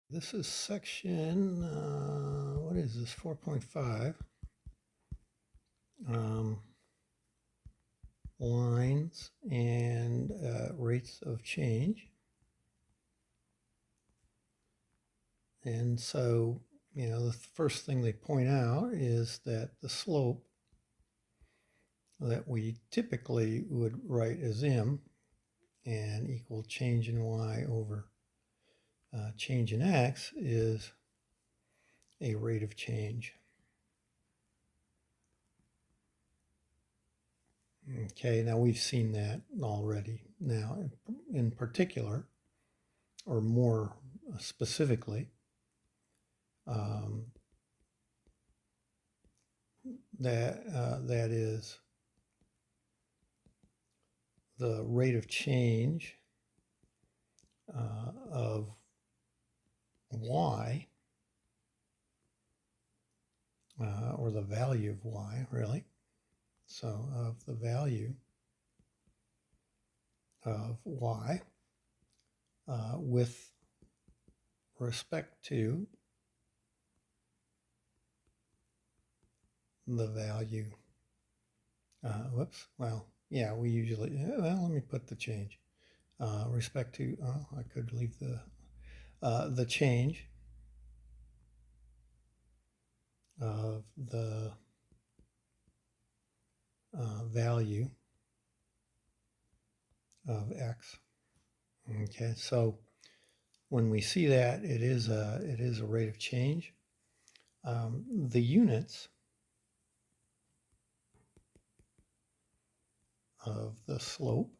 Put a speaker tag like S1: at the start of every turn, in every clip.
S1: This is section, what is this, 4.5, lines and rates of change. And so, the first thing they point out is that the slope that we typically would write as m and equal change in y over change in x is a rate of change. Okay, now we've seen that already. Now, in particular, or more specifically, that is the rate of change of y, or the value of y, really. So of the value of y with respect to the value, we usually, let me put the change. Respect to, I could leave the change of the value of x. Okay, so when we see that, it is a rate of change. The units of the slope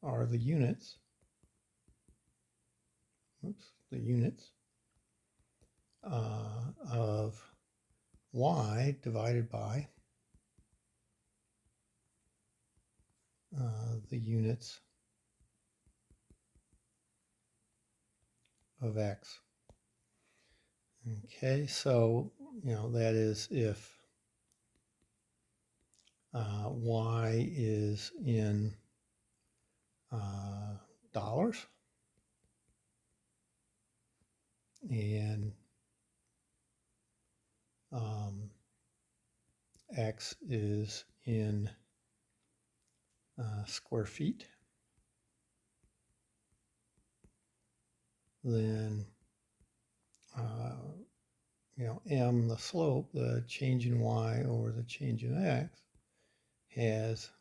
S1: are the units. The units of y divided by the units of x. Okay, so that is if y is in dollars and x is in square feet, then m, the slope, the change in y over the change in x, has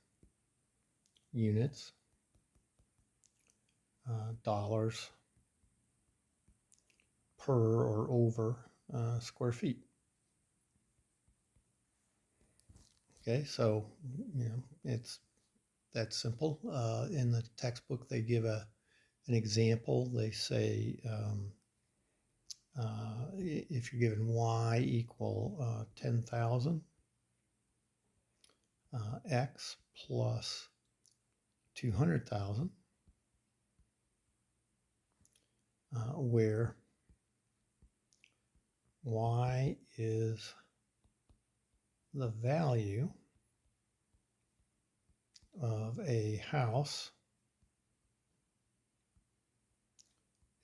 S1: units, dollars per or over square feet. Okay, so it's that simple. In the textbook, they give an example. They say if you're given y equal 10,000, x plus 200,000, where y is the value of a house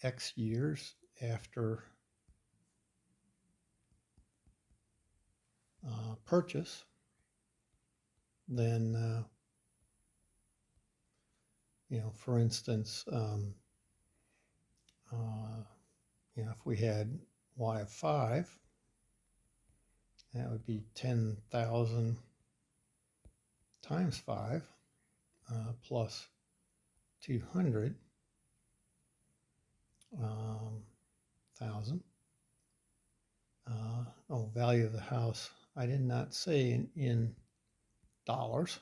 S1: X years after purchase, then for instance, if we had y of 5, that would be 10,000 times 5 plus 200,000. Value of the house, I did not say in dollars,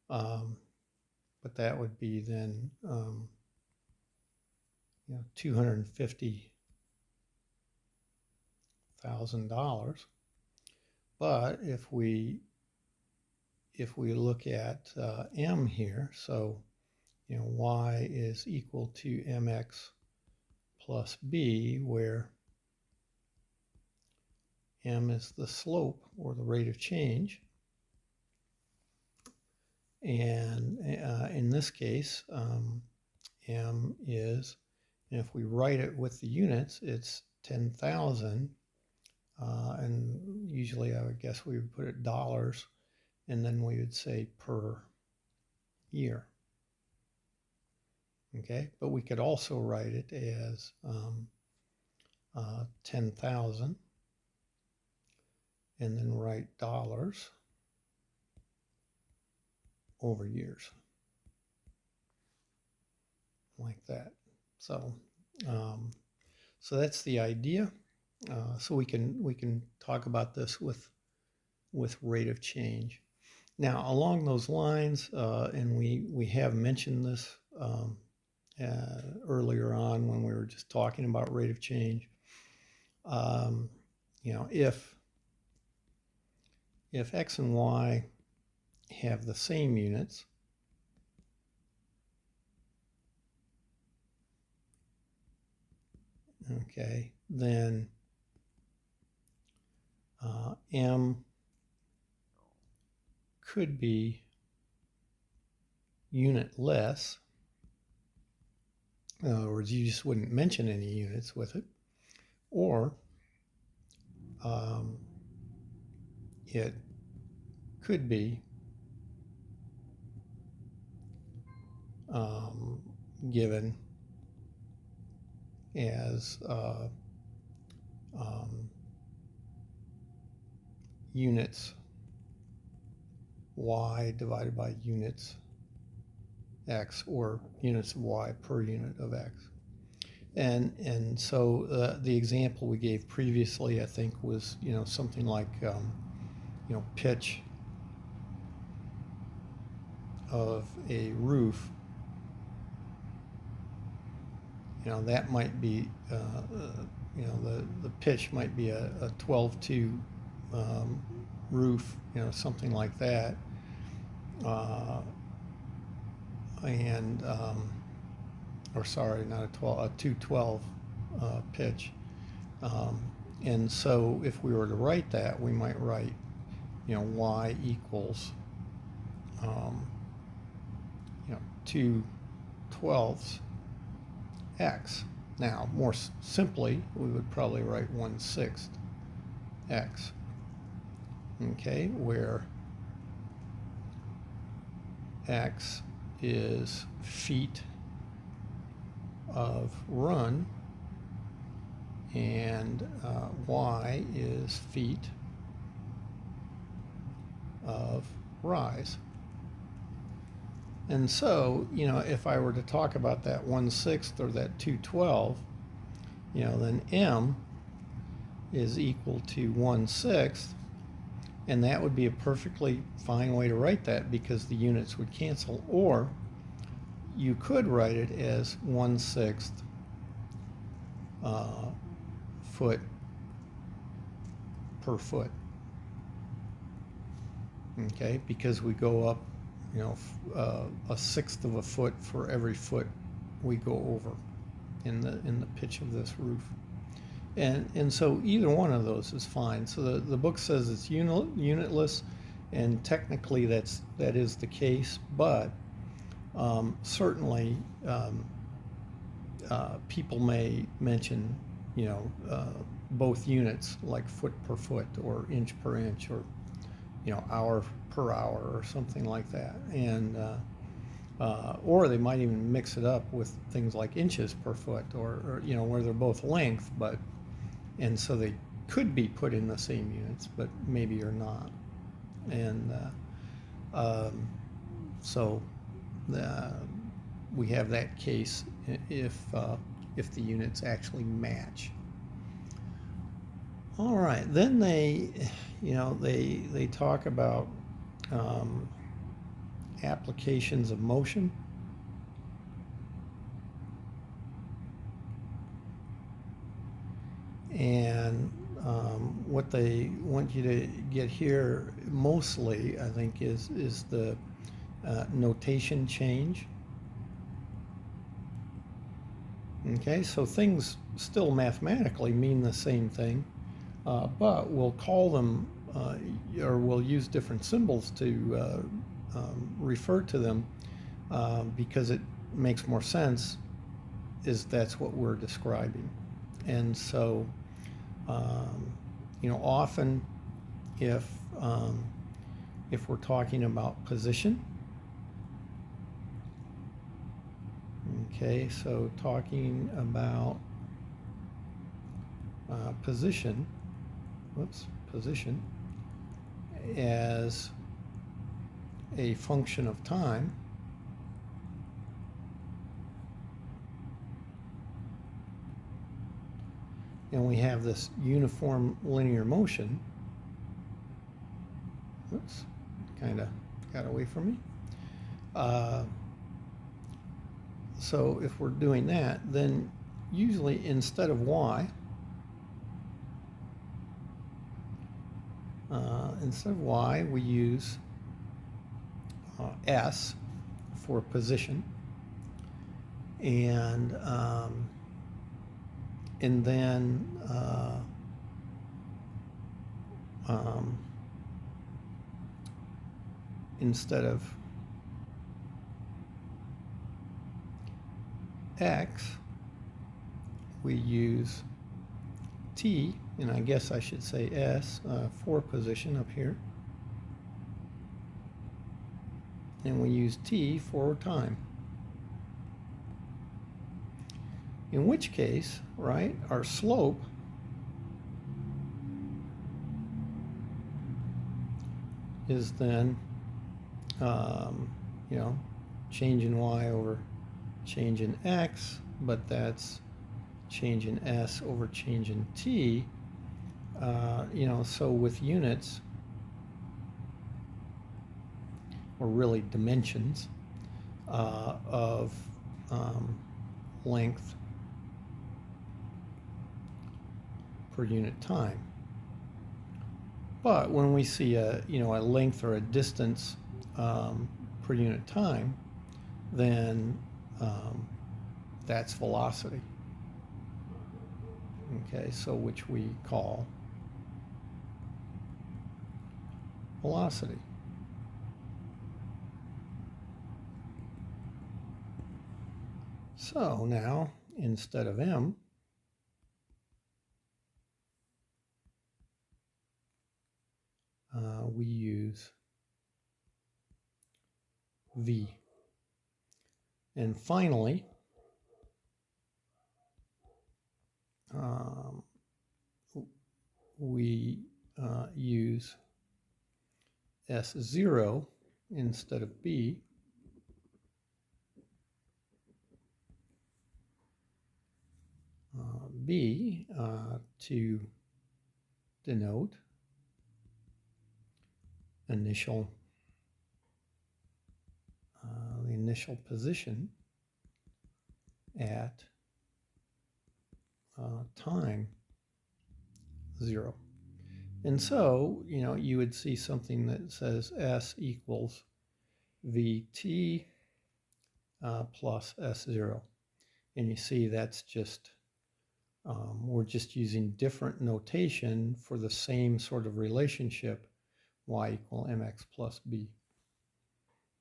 S1: but that would be then $250,000. But if we look at m here, so y is equal to mx plus b, where m is the slope or the rate of change, and in this case M is, and if we write it with the units, it's 10,000. And usually I would guess we would put it dollars, and then we would say per year. Okay, but we could also write it as 10,000 and then write dollars over years like that. So so that's the idea. So we can talk about this with rate of change. Now along those lines, and we have mentioned this earlier on when we were just talking about rate of change. You know, if x and y have the same units, okay, then m could be unitless. In other words, you just wouldn't mention any units with it, or it could be given as units y divided by units x, or units of y per unit of x. And so the example we gave previously, I think, was, you know, something like you know, pitch of a roof. You know, that might be you know, the pitch might be a 12-2 roof, you know, something like that. And or sorry, not a 12, a 212 pitch. And so if we were to write that, we might write, you know, y equals you know, 2/12 x. Now, more simply, we would probably write 1/6 x. Okay, where x is feet of run, and y is feet of rise. And so, you know, if I were to talk about that 1/6 or that 2/12, you know, then m is equal to 1/6, and that would be a perfectly fine way to write that because the units would cancel. Or you could write it as 1/6 foot per foot. Okay, because we go up, you know, 1/6 of a foot for every foot we go over in the pitch of this roof. And so either one of those is fine. So the book says it's unitless, and technically that is the case, but certainly people may mention, you know, both units, like foot per foot or inch per inch, or, you know, hour per hour or something like that. And or they might even mix it up with things like inches per foot, or you know, where they're both length, but, and so they could be put in the same units, but maybe are not. And so we have that case if the units actually match. All right, then they, you know, they talk about applications of motion. And what they want you to get here mostly, I think, is the notation change. Okay, so things still mathematically mean the same thing, but we'll call them, or we'll use different symbols to refer to them, because it makes more sense that's what we're describing. And so, often if um, if we're talking about position, okay, so talking about position, position as a function of time, and we have this uniform linear motion. Oops, kind of got away from me. So if we're doing that, then usually instead of y, we use s for position, and then instead of x, we use t, and I guess I should say s for position up here, and we use t for time. In which case, right, our slope is then, change in y over change in x, but that's change in s over change in t. So with units, or really dimensions, of length per unit time. But when we see a length or a distance per unit time, then that's velocity. Okay, so which we call velocity. So now, instead of m, we use v. And finally, we use S0 instead of B, to denote the initial position at time 0. And so, you would see something that says S equals Vt plus S0. And you see that's just, we're just using different notation for the same sort of relationship, y equal mx plus b.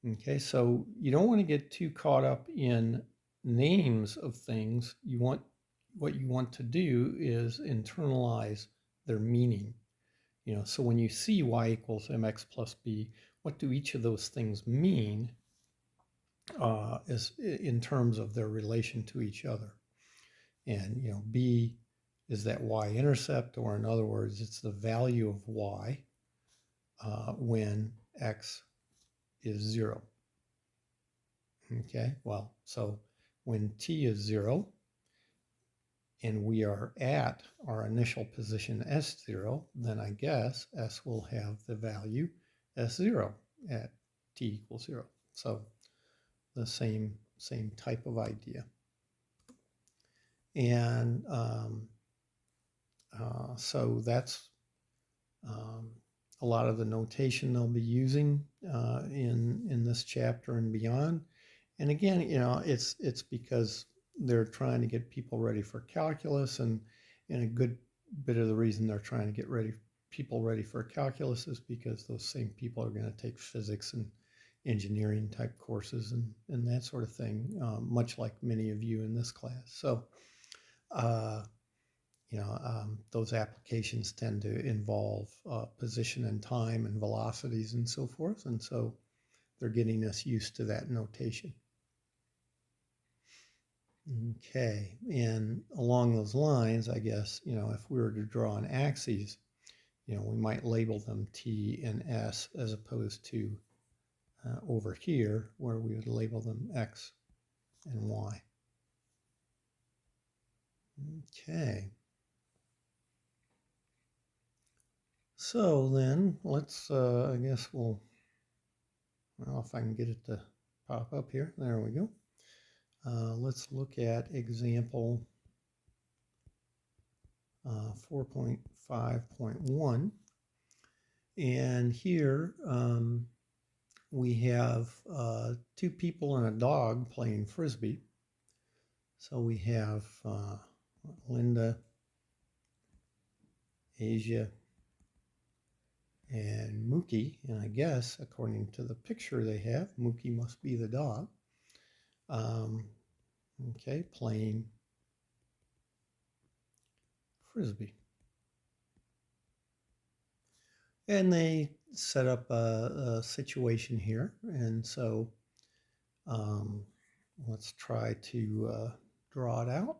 S1: Okay, so you don't want to get too caught up in names of things. What you want to do is internalize their meaning. So when you see y equals mx plus b, what do each of those things mean is in terms of their relation to each other? And b is that y-intercept, or in other words, it's the value of y when x is 0. Okay, well, so when t is 0 and we are at our initial position S0, then I guess S will have the value S0 at t equals 0. So the same type of idea. And so that's a lot of the notation they'll be using in this chapter and beyond. And again, it's because they're trying to get people ready for calculus, and a good bit of the reason they're trying to get people ready for calculus is because those same people are going to take physics and engineering type courses and that sort of thing, much like many of you in this class. So, those applications tend to involve position and time and velocities and so forth. And so they're getting us used to that notation. Okay, and along those lines, I guess, if we were to draw an axes, we might label them T and S as opposed to over here where we would label them X and Y. Okay. So then let's, I guess well, if I can get it to pop up here, there we go. Let's look at example 4.5.1. And here we have two people and a dog playing Frisbee. So we have Linda, Asia, and Mookie. And I guess, according to the picture they have, Mookie must be the dog. Okay, playing Frisbee. And they set up a situation here. And so let's try to draw it out.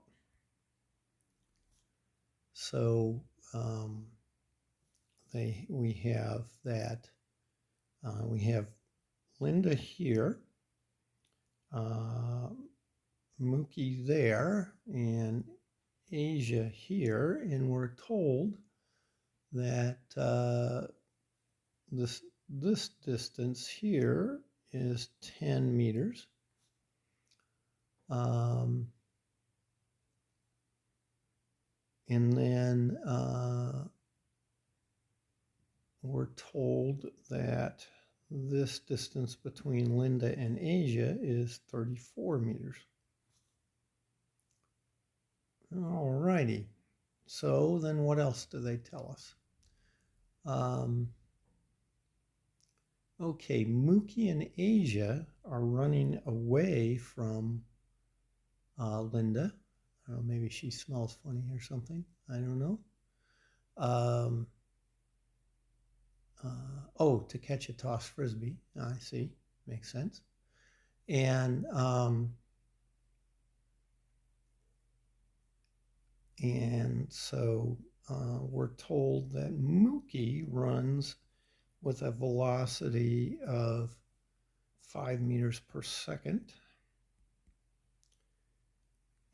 S1: So we have that, we have Linda here, Mookie there, and Asia here, and we're told that this distance here is 10 meters. And then we're told that this distance between Linda and Asia is 34 meters. All righty. So then what else do they tell us? Okay, Mookie and Asia are running away from Linda. Maybe she smells funny or something. I don't know. To catch a tossed Frisbee. I see. Makes sense. And so we're told that Mookie runs with a velocity of 5 meters per second.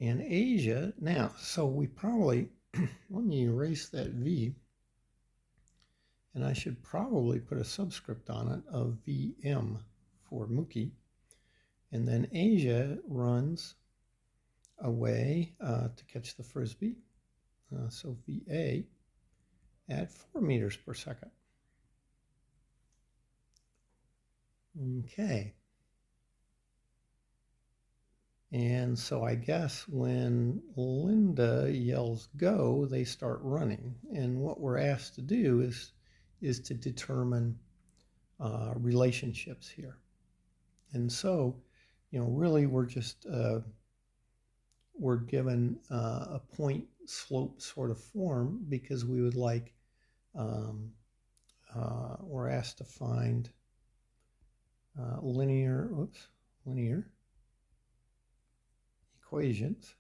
S1: And Asia, now, so we probably, let me erase that V, and I should probably put a subscript on it of VM for Mookie. And then Asia runs away to catch the Frisbee. So VA at 4 meters per second. Okay. And so I guess when Linda yells go, they start running. And what we're asked to do is to determine relationships here. And so, really we're just, we're given a point slope sort of form because we would like, we're asked to find linear equations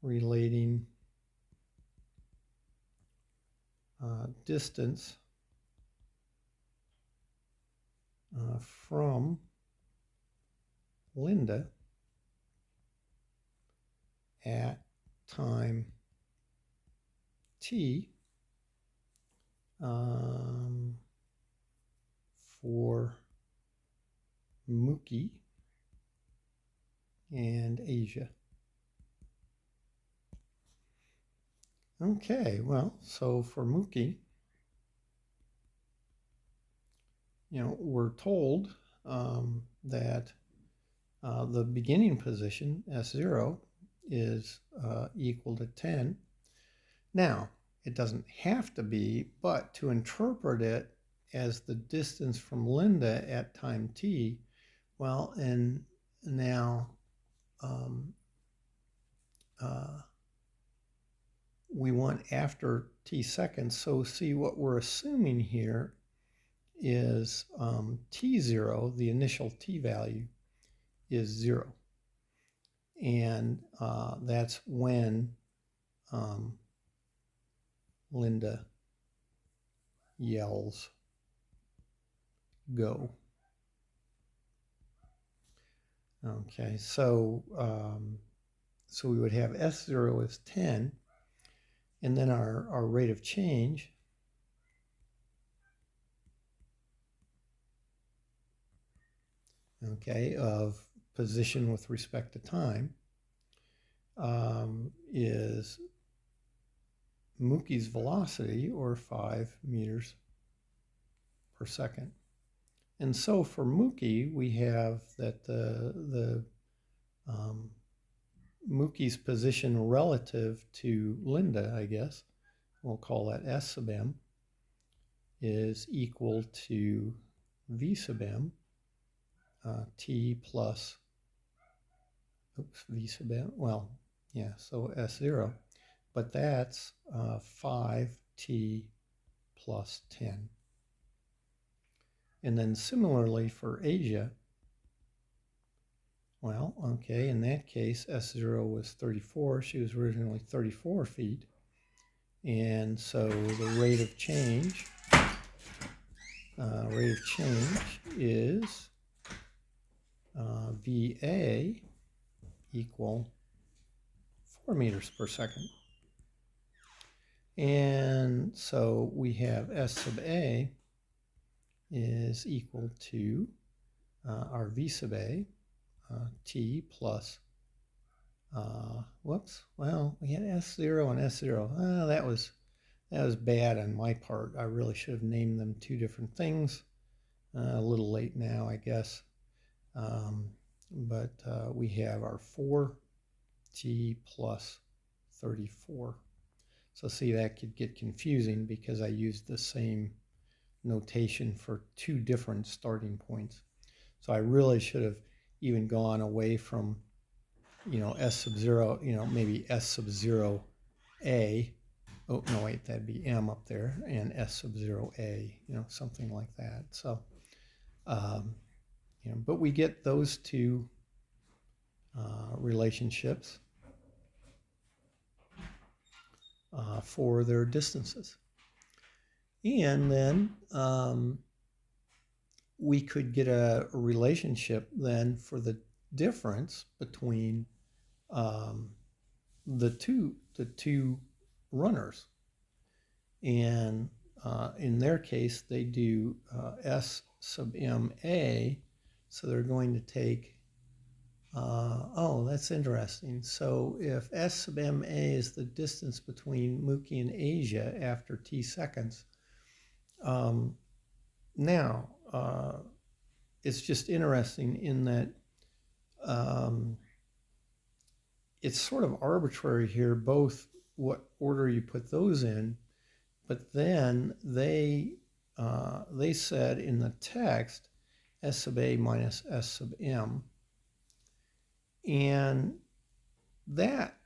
S1: relating distance from Linda at time t for Mookie and Asia. Okay, well, so for Mookie, we're told that the beginning position, S0, is equal to 10. Now, it doesn't have to be, but to interpret it as the distance from Linda at time t. Well, and now we want after t seconds. So see, what we're assuming here is t0, the initial t value, is 0. And that's when Linda yells, go. Okay, so so we would have S0 is 10, and then our rate of change of position with respect to time is Mookie's velocity, or 5 meters per second. And so for Mookie, we have that the Mookie's position relative to Linda, I guess, we'll call that S sub m, is equal to V sub m, t plus, V sub m, well, yeah, so S0, but that's 5t plus 10. And then similarly for Asia, well, okay, in that case, S0 was 34. She was originally 34 feet. And so the rate of change is VA equal 4 meters per second. And so we have S sub A is equal to our V sub A, t plus, whoops, well, we had S0 and S0. That was bad on my part. I really should have named them two different things. A little late now, I guess. But we have our 4t plus 34. So see, that could get confusing because I used the same notation for two different starting points. So I really should have even gone away from, S sub 0, maybe S sub 0 A. Oh, no, wait, that'd be M up there, and S sub 0 A, something like that. So, but we get those two relationships for their distances. And then we could get a relationship then for the difference between the two runners. And in their case, they do S sub m a, so they're going to take, oh, that's interesting. So if S sub m a is the distance between Mookie and Asia after t seconds, now it's just interesting in that it's sort of arbitrary here, both what order you put those in, but then they said in the text S sub a minus S sub m, and that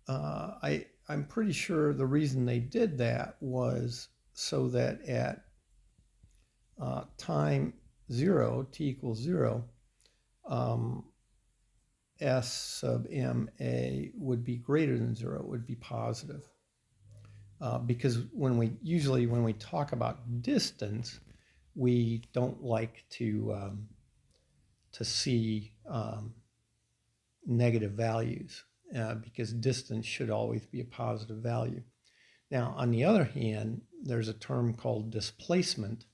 S1: I'm pretty sure the reason they did that was so that at time 0, t equals 0, S sub m a would be greater than 0, it would be positive. Because when we talk about distance, we don't like to see negative values because distance should always be a positive value. Now, on the other hand, there's a term called displacement,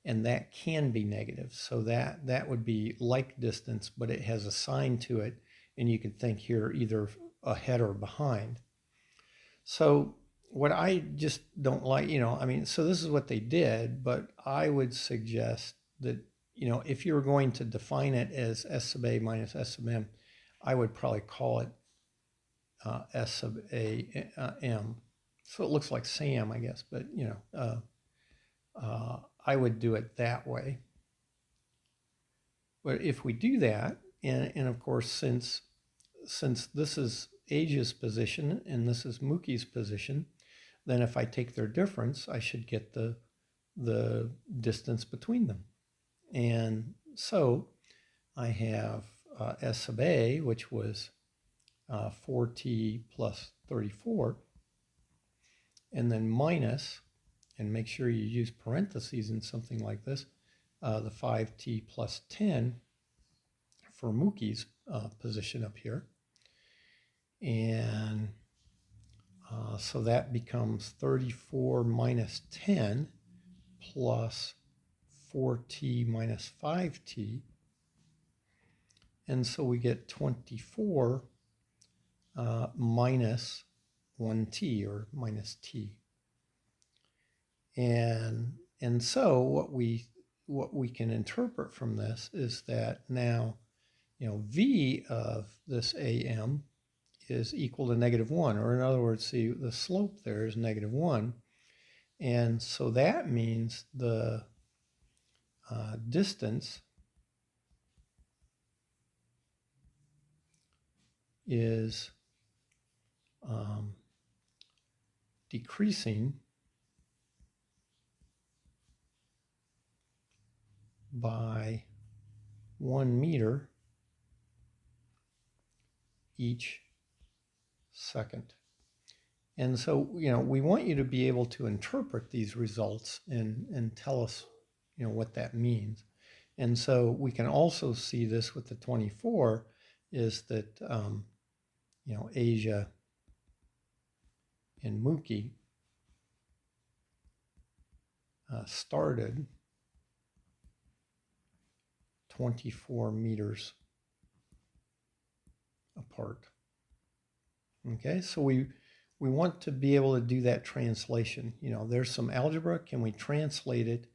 S1: and that can be negative. So that would be like distance, but it has a sign to it, and you can think here either ahead or behind. So what I just don't like, so this is what they did, but I would suggest that, if you were going to define it as S sub a minus S sub m, I would probably call it S sub a m. So it looks like Sam, I guess, but, I would do it that way. But if we do that, and of course, since this is Asia's position and this is Mookie's position, then if I take their difference, I should get the distance between them. And so I have S sub A, which was 4t plus 34, and then minus, and make sure you use parentheses in something like this, the 5t plus 10 for Mookie's position up here. And so that becomes 34 minus 10 plus 4t minus 5t. And so we get 24 minus 1t, or minus t. And so what we can interpret from this is that now, v of this AM is equal to -1, or in other words, see, the slope there is -1. And so that means the distance is decreasing by 1 meter each second. And so, we want you to be able to interpret these results and tell us, what that means. And so we can also see this with the 24 is that, Asia and Mookie started 24 meters apart. Okay, so we want to be able to do that translation. There's some algebra. Can we translate it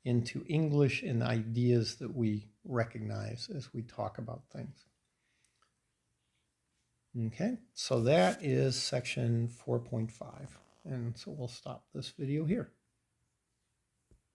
S1: into English and ideas that we recognize as we talk about things? Okay, so that is section 4.5. And so we'll stop this video here.